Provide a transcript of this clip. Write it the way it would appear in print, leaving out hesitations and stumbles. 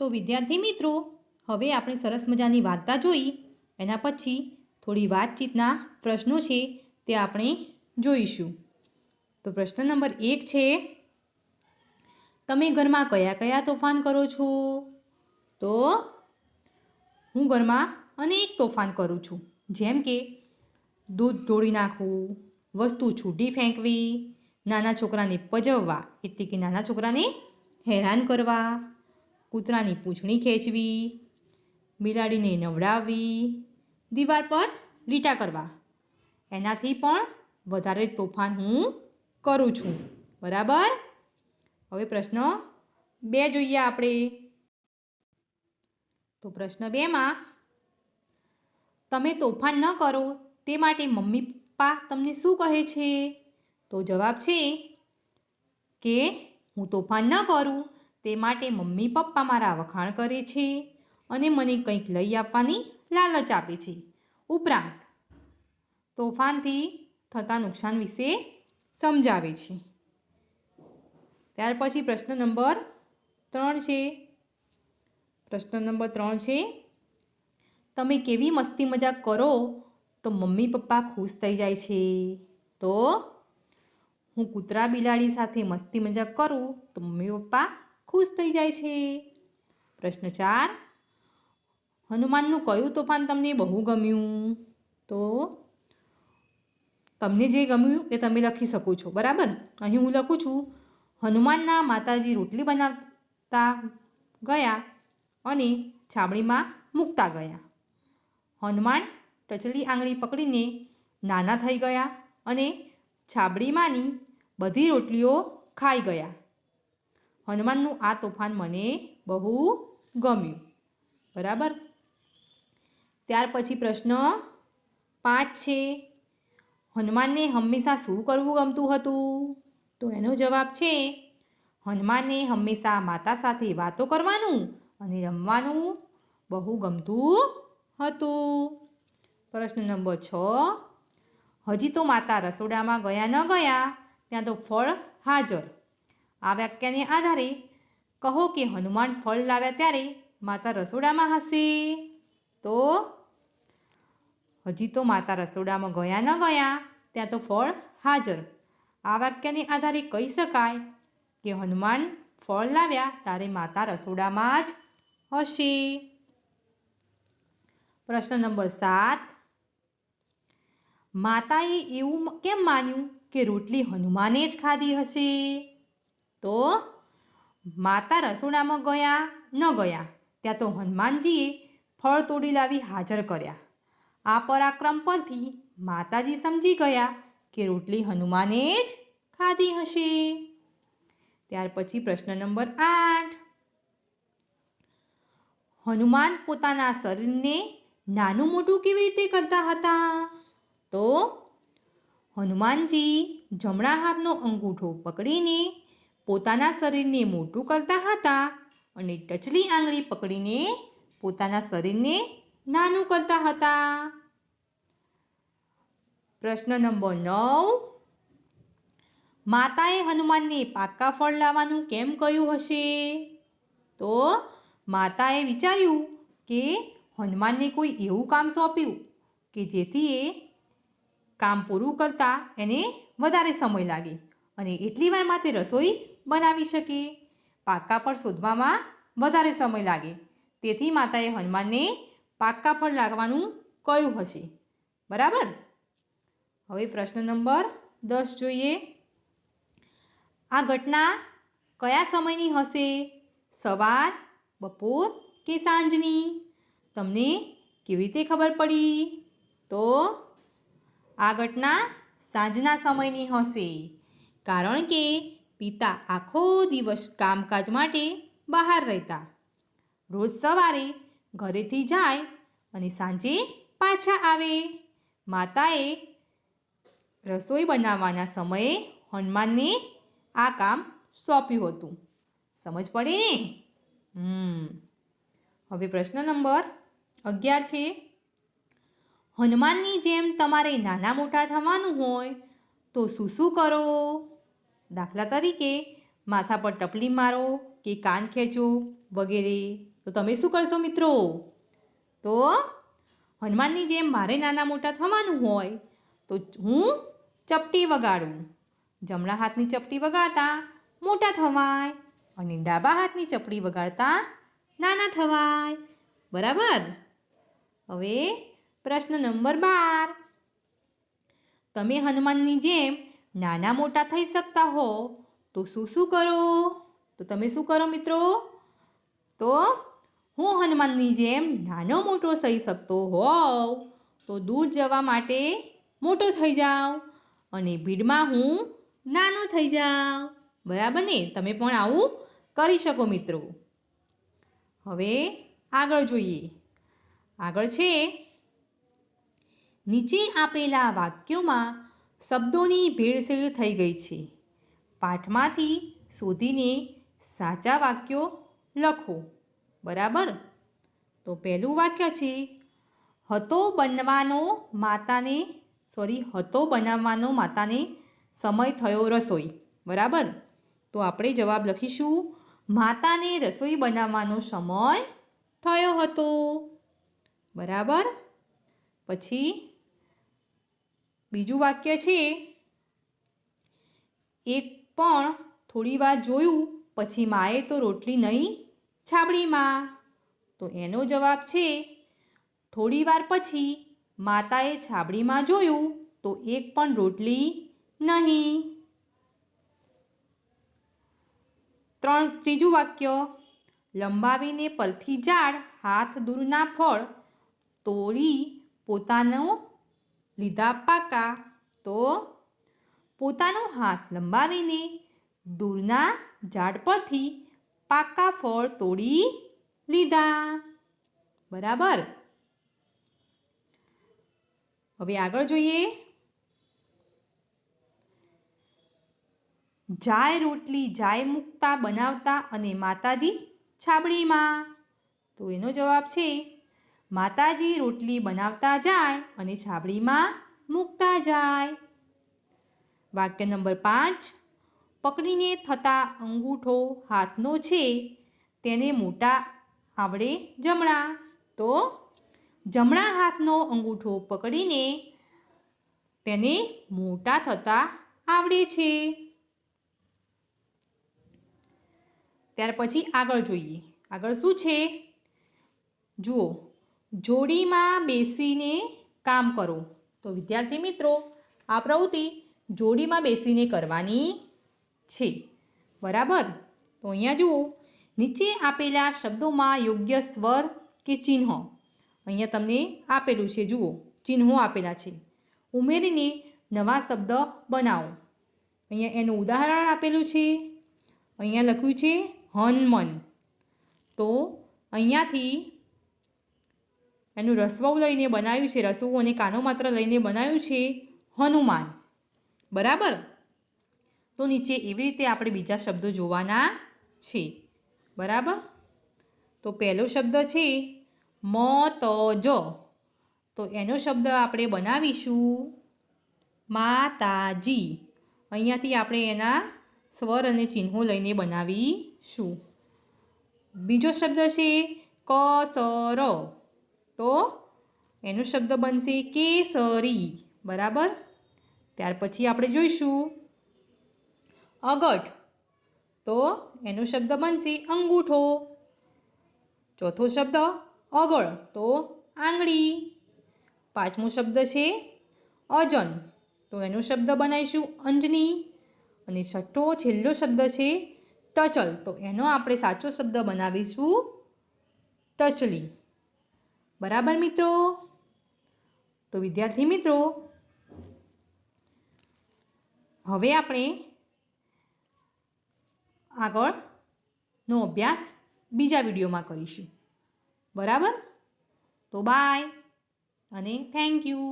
તો વિદ્યાર્થી મિત્રો, હવે આપણે સરસ મજાની વાર્તા જોઈ. એના પછી થોડી વાતચીતના પ્રશ્નો છે તે આપણે જોઈશું. તો પ્રશ્ન નંબર 1 છે, તમે ઘરમાં કયા કયા તોફાન કરો છો? તો હું ઘરમાં અનેક તોફાન કરું છું, જેમ કે દૂધ ઢોળી નાખવું, વસ્તુ છૂટી ફેંકવી, નાના છોકરાને પજવવા એટલે કે નાના છોકરાને હેરાન કરવા, કૂતરાની પૂંછડી ખેંચવી, બિલાડીને નવડાવવી, દીવાલ પર લીટા કરવા. એનાથી પણ વધારે તોફાન હું કરું છું. બરાબર? હવે પ્રશ્ન 2 જોઈએ આપણે. તો પ્રશ્ન 2માં, તમે તોફાન ન કરો તે માટે મમ્મી પપ્પા તમને શું કહે છે? તો જવાબ છે કે હું તોફાન ન કરું તે માટે મમ્મી પપ્પા મારા વખાણ કરે છે અને મને કંઈક લઈ આપવાની લાલચ આપે છે. ઉપરાંત તોફાનથી થતા નુકસાન વિશે સમજાવે છે. ત્યાર પછી પ્રશ્ન નંબર 3 છે. પ્રશ્ન નંબર 3 છે, તમે કેવી મસ્તી મજાક કરો તો મમ્મી પપ્પા ખુશ થઈ જાય છે? તો હું કૂતરા બિલાડી સાથે મસ્તી મજાક કરું તો મમ્મી પપ્પા ખુશ થઈ જાય છે. પ્રશ્ન 4, હનુમાનનું કયું તોફાન તમને બહુ ગમ્યું? તો તમને જે ગમ્યું એ તમે લખી શકો છો. બરાબર? અહીં હું લખું છું, હનુમાનના માતાજી રોટલી બનાવતા ગયા અને છાબડીમાં મૂકતા ગયા. હનુમાન ટચલી આંગળી પકડીને નાના થઈ ગયા અને છાબડીમાંની બધી રોટલીઓ ખાઈ ગયા. હનુમાનનું આ તોફાન મને બહુ ગમ્યું. બરાબર? ત્યાર પછી પ્રશ્ન 5 છે, હનુમાનને હંમેશા શું કરવું ગમતું હતું? તો એનો જવાબ છે, હનુમાનને હંમેશા માતા સાથે વાતો કરવાનું અને રમવાનું બહુ ગમતું હતું. પ્રશ્ન નંબર 6, હજી તો માતા રસોડામાં ગયા ન ગયા ત્યાં તો ફળ હાજર. આ વાક્યને આધારે કહો કે હનુમાન ફળ લાવ્યા ત્યારે માતા રસોડામાં હશે. તો હજી તો માતા રસોડામાં ગયા ન ગયા ત્યાં તો ફળ હાજર. આ વાક્યને આધારે કહી શકાય કે હનુમાન ફળ લાવ્યા ત્યારે માતા રસોડામાં જ હશે. પ્રશ્ન નંબર 7, માતાએ એવું કેમ માન્યું કે રોટલી હનુમાને જ ખાધી હશે? તો માતા રસોડામાં ગયા ન ગયા ત્યાં તો હનુમાનજીએ ફળ તોડી લાવી હાજર કર્યા. આ પરાક્રમ પરથી માતાજી સમજી ગયા કે રોટલી હનુમાને જ ખાધી હશે. ત્યાર પછી પ્રશ્ન નંબર 8, હનુમાન પોતાના શરીરને નાનું મોટું કેવી રીતે કરતા હતા? તો હનુમાનજી જમણા હાથનો અંગૂઠો પકડીને પોતાના શરીરને મોટું કરતા હતા અને ટચલી આંગળી પકડીને પોતાના શરીરને નાનું કરતા હતા. પ્રશ્ન નંબર 9, માતાએ હનુમાનને પાક્કા ફળ લાવવાનું કેમ કહ્યું હશે? તો માતાએ વિચાર્યું કે હનુમાનને કોઈ એવું કામ સોંપ્યું કે જેથી એ કામ પૂરું કરતાં એને વધારે સમય લાગે અને એટલી વારમાં તે રસોઈ બનાવી શકે. પાક્કા ફળ શોધવામાં વધારે સમય લાગે, તેથી માતાએ હનુમાનને પાક્કા ફળ લાવવાનું કહ્યું હશે. બરાબર? હવે પ્રશ્ન નંબર 10 જોઈએ. આ ઘટના કયા સમયની હશે? સવાર, બપોર કે સાંજની? તમને કેવી રીતે ખબર પડી? તો આ ઘટના સાંજના સમયની હશે, કારણ કે પિતા આખો દિવસ કામકાજ માટે બહાર રહેતા. રોજ સવારે ઘરેથી જાય અને સાંજે પાછા આવે. માતાએ રસોઈ બનાવવાના સમયે હનુમાનને આ કામ સોંપ્યું હતું. સમજ પડી ને? હવે પ્રશ્ન નંબર 11 છે, હનુમાનની જેમ તમારે નાના મોટા થવાનું હોય તો શું શું કરો? દાખલા તરીકે માથા પર ટપલી મારો કે કાન ખેંચો વગેરે. તો તમે શું કરશો મિત્રો? તો હનુમાનની જેમ મારે નાના મોટા થવાનું હોય તો હું ચપટી વગાડું. જમણા હાથની ચપટી વગાડતા મોટા થવાય અને ડાબા હાથની ચપટી વગાડતા નાના થવાય. બરાબર. હવે પ્રશ્ન નંબર 12. તમે હનુમાનની જેમ નાના મોટા થઈ શકતા હો તો શું કરો? તો તમે શું કરો મિત્રો? તો હું હનુમાનની જેમ નાનો મોટો થઈ શકતો હોઉં તો દૂર જવા માટે મોટો થઈ જાઉં અને ભીડમાં હું નાનો થઈ જાઉં. બરાબર ને? તમે પણ આવું કરી શકો મિત્રો. હવે આગળ જોઈએ. આગળ છે, નીચે આપેલા વાક્યોમાં શબ્દોની ભેળસેળ થઈ ગઈ છે. પાઠમાંથી શોધીને સાચા વાક્યો લખો. બરાબર. તો પહેલું વાક્ય છે, હતો બનાવવાનો માતાને સમય થયો રસોઈ. બરાબર. તો આપણે જવાબ લખીશું, માતાને રસોઈ બનાવવાનો સમય થયો હતો. બરાબર. પછી બીજું વાક્ય છે, એક પણ થોડી વાર જોયું પછી માએ તો રોટલી નહીં છાબડીમાં. તો એનો જવાબ છે, થોડી વાર પછી માતાએ છાબડીમાં જોયું તો એક પણ રોટલી નહીં. ત્રીજું વાક્ય, લંબાવીને પરથી ઝાડ હાથ દૂરના ફળ તોડી પોતાનો લીધા પાકા. તો પોતાનો હાથ લંબાવીને દૂરના ઝાડ પરથી પાકા ફળ તોડી લીધા. બરાબર. હવે આગળ જોઈએ. જાય રોટલી જાય મૂકતા બનાવતા અને માતાજી છાબડીમાં. તો એનો જવાબ છે, માતાજી રોટલી બનાવતા જાય અને છાબડીમાં મૂકતા જાય. વાક્ય નંબર 5, પકડીને થતા અંગૂઠો હાથનો છે તેને મોટા આવડે જમણા. તો જમણા હાથનો અંગૂઠો પકડીને તેને મોટા થતા આવડે છે. ત્યાર પછી આગળ જોઈએ. આગળ શું છે? જુઓ, જોડીમાં બેસીને કામ કરો. તો વિદ્યાર્થી મિત્રો, આ પ્રવૃત્તિ જોડીમાં બેસીને કરવાની છે. બરાબર. તો અહીંયા જુઓ, નીચે આપેલા શબ્દોમાં યોગ્ય સ્વર કે ચિહ્ન અહીંયા તમને આપેલું છે. જુઓ, ચિહ્નો આપેલા છે. ઉમેરીને નવા શબ્દ બનાવો. અહીંયા એનું ઉદાહરણ આપેલું છે. અહીંયા લખ્યું છે હનમન. તો અહીંયાથી એનું રસવઉ લઈને બનાવ્યું છે. રસવઉ અને કાનો માત્ર લઈને બનાવ્યું છે હનુમાન. બરાબર. તો નીચે એવી રીતે આપણે બીજા શબ્દો જોવાના છે. બરાબર. તો પહેલો શબ્દ છે મતજ. તો એનો શબ્દ આપણે બનાવીશું માતાજી. અહીંયાથી આપણે એના સ્વર અને ચિહ્નો લઈને બનાવીશું. બીજો શબ્દ છે કસર. તો એનો શબ્દ બનશે કેસરી. બરાબર. ત્યાર પછી આપણે જોઈશું અગટ. તો એનો શબ્દ બનશે અંગૂઠો. ચોથો શબ્દ અગળ. તો આંગળી. પાંચમો શબ્દ છે અજન. તો એનો શબ્દ બનાવીશું અંજની. અને છેલ્લો શબ્દ છે ટચલ. તો એનો આપણે સાચો શબ્દ બનાવીશું ટચલી. બરાબર મિત્રો. તો વિદ્યાર્થી મિત્રો, હવે આપણે આગળનો અભ્યાસ બીજા વિડીયોમાં કરીશું. બરાબર. તો બાય અને થેન્ક યુ.